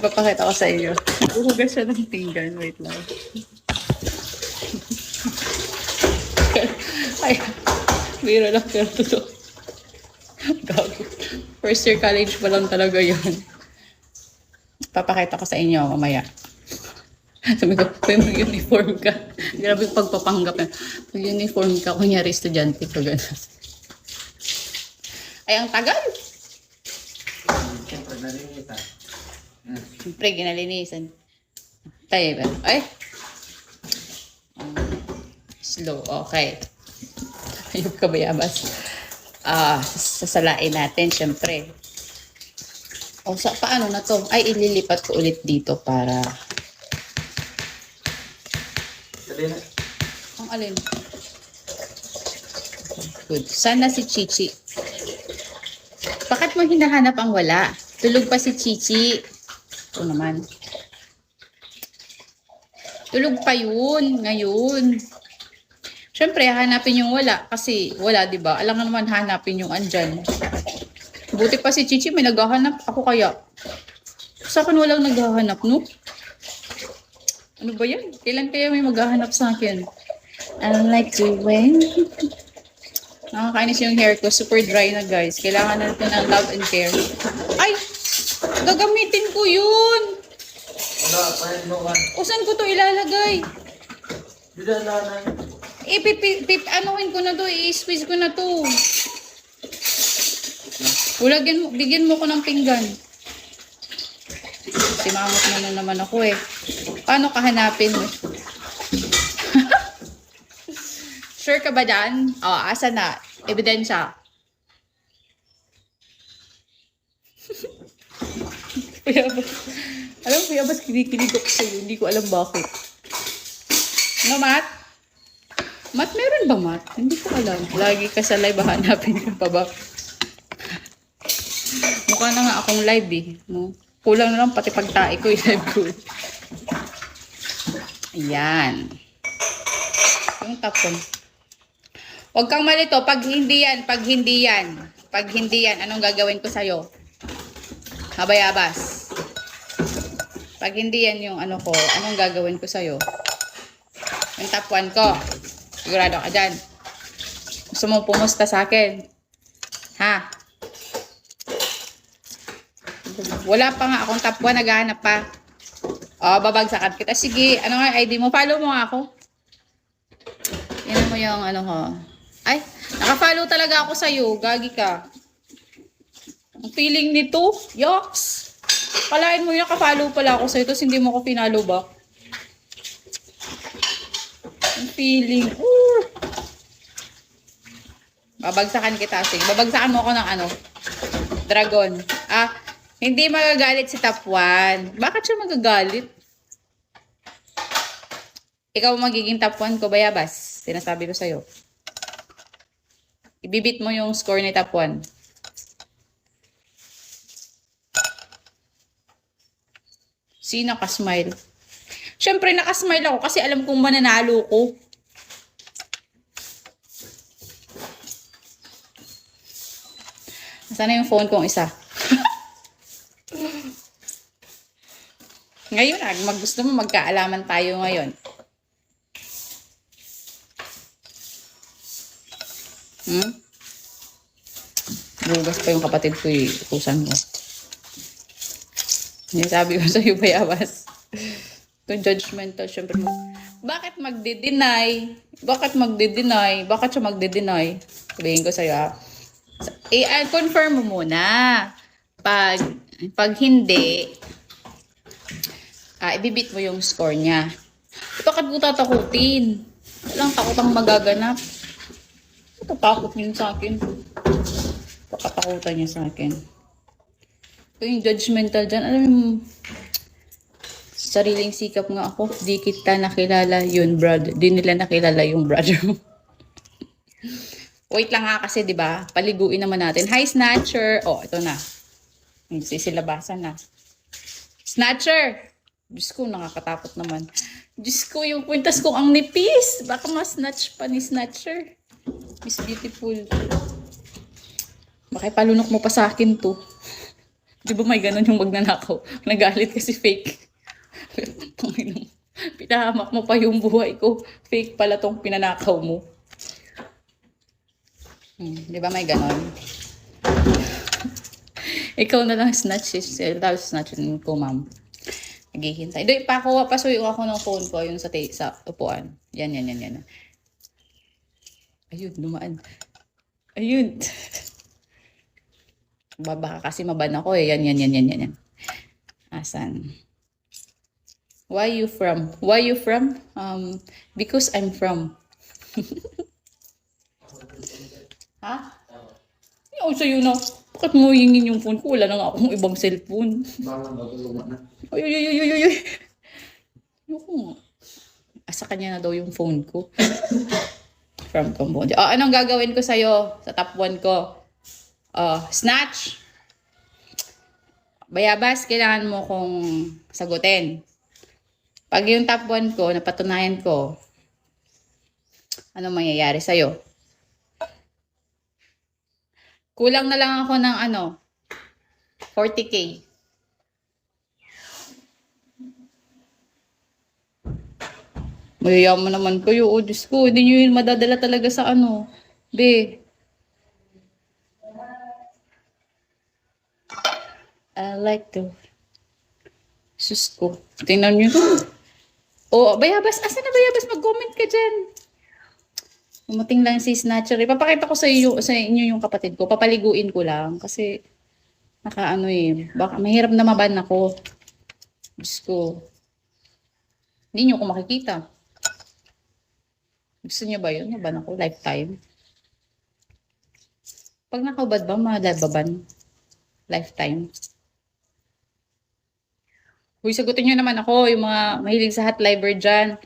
Ipapakita ko sa inyo. Uhugas siya ng pinggan. Wait lang. Ay, biro lang pero totoo. Gago. First year college pa lang talaga yun. Papakita ko sa inyo mamaya. Sabi ko, may uniform ka. Grabe yung pagpapanggap na. May uniform ka, kunyari estudyante ko gano'n. Ay, ang tagal! Siyempre, nalinisan. Siyempre, ginalinisan. Tayo ba? Ay! Slow, okay. Ayun ka ba, Yabas? Sasalain natin, siyempre. O, paano na to? Ay, ililipat ko ulit dito para... Sabi na. Ang alin? Good. Sana si Chichi. Bakit mo hinahanap ang wala? Tulog pa si Chichi. Ito naman. Tulog pa yun ngayon. Siyempre, hanapin yung wala. Kasi wala, di ba? Alam nga naman hanapin yung andyan. Buti pa si Chichi, may naghahanap. Ako kaya. Sa akin walang naghahanap, no? Ano ba yan? Kailan kaya may maghahanap sa akin? I don't like doing. Nakakainis yung hair ko. Super dry na, guys. Kailangan natin ng love and care. Ay! Gagamitin ko yun! Wala, pahindukan. O, saan ko to ilalagay? Bidalanan. Anuhin ko na to. I-squeeze ko na to. Bigyan mo ko ng pinggan. Simangot mo na naman ako eh. Paano kahanapin mo? Sure ka ba dyan? O, asa na? Ebidensya. Alam mo, Kuya Bas, kinikilig ako sa'yo. Hindi ko alam bakit. Ano, Matt? Matt, meron ba, Matt? Hindi ko alam. Lagi ka sa live, hanapin ka pa ba? Mukha na nga akong live eh. No? Kulang na lang pati pagtae ko, i-live ko. Ayan. Yung tapon. Huwag kang malito. Pag hindi yan, anong gagawin ko sa'yo? Habayabas. Pag hindi yan yung ano ko, anong gagawin ko sa'yo? Yung top 1 ko. Sigurado ka dyan. Gusto mo pumusta sa akin? Ha? Wala pa nga akong top 1, naghahanap pa. O, babagsakan kita. Sige, ano nga ID mo? Follow mo nga ako. Yan mo yung ano ko. Ay, nakafollow talaga ako sa'yo. Gagi ka. Ang feeling nito, yoks. Kalain mo yun, nakafollow pala ako sa'yo. Tapos hindi mo ko pinalo ba? Ang feeling. Babagsakan kita. Sige, babagsakan mo ako ng ano. Dragon. Hindi magagalit si top 1. Bakit siya magagalit? Ikaw magiging top 1 ko, Bayabas. Sinasabi ko sa'yo. Ibibit mo yung score ni top 1. Sino nakasmile? Siyempre, nakasmile ako kasi alam kong mananalo ko. Nasaan yung phone kong isa? Ngayon, gusto mo magkaalaman tayo ngayon. Bugas pa yung kapatid ko eh. Utusan mo. Yung sabi ko sa'yo, Bayabas. Ito judgmental, syempre. Bakit magde-deny? Bakit magde-deny? Bakit siya magde-deny? Sabihin ko sa'yo, confirm mo muna. Pag hindi, ibibit mo yung score niya. Bakit mo tatakutin? Walang takot ang magaganap. Ito takot niyo sa akin. Pakatakutan niya sa akin. Ito yung judgmental dyan. Alam mo, sariling sikap nga ako. Di kita nakilala yun, brother. Di nila nakilala yung brother mo. Wait lang nga kasi, di ba? Paliguin naman natin. Hi, Snatcher! Oh, ito na. Sisilabasan na. Snatcher! Diyos ko, nakakatakot naman. Diyos ko, yung kwintas ko ang nipis. Baka mas-snatch pa ni Snatcher. Miss Beautiful. Baka palunok mo pa sa akin to. Di ba may ganun yung magnanakaw? Nagalit kasi fake. Panginoon, pinahamak mo pa yung buhay ko. Fake pala tong pinanakaw mo. Di ba may ganun? Ikaw na lang snatch. Tapos snatchin ko, ma'am. Naghihintay. Doy, pasuyo ako ng phone ko yung sa upuan. Yan. Ayun, dumaan. Ayun. Baka kasi maban ako eh. Yan. Asan? Why you from? Because I'm from. Ha? Yung sa'yo na. Bakit mo hingin yung phone ko? Wala na nga akong ibang cellphone. Bawang matulungan na. Ay. Yung asa kanya na daw yung phone ko. From Cambodia. Oh, anong gagawin ko sa'yo sa top 1 ko? Oh, snatch. Bayabas, kailangan mo kong sagutin. Pag yung top 1 ko, napatunayan ko, ano mangyayari sa'yo? Kulang na lang ako ng 40K. Mayayaman naman kayo. O, Diyos ko, hindi nyo yun madadala talaga sa Be. I like to. Sus ko. Tingnan nyo to. O, Bayabas. Asa na Bayabas? Mag-comment ka dyan. Umating lang si Snatcher. Ipapakita ko sa inyo yung kapatid ko. Papaliguin ko lang. Kasi, baka mahirap na maban ako. Diyos ko. Hindi nyo ko makikita. Gusto niyo ba yun? Maban ako? Lifetime? Pag nakabad ba, mababan? Lifetime? Uy, sagutin nyo naman ako. Yung mga mahilig sa hot liver dyan.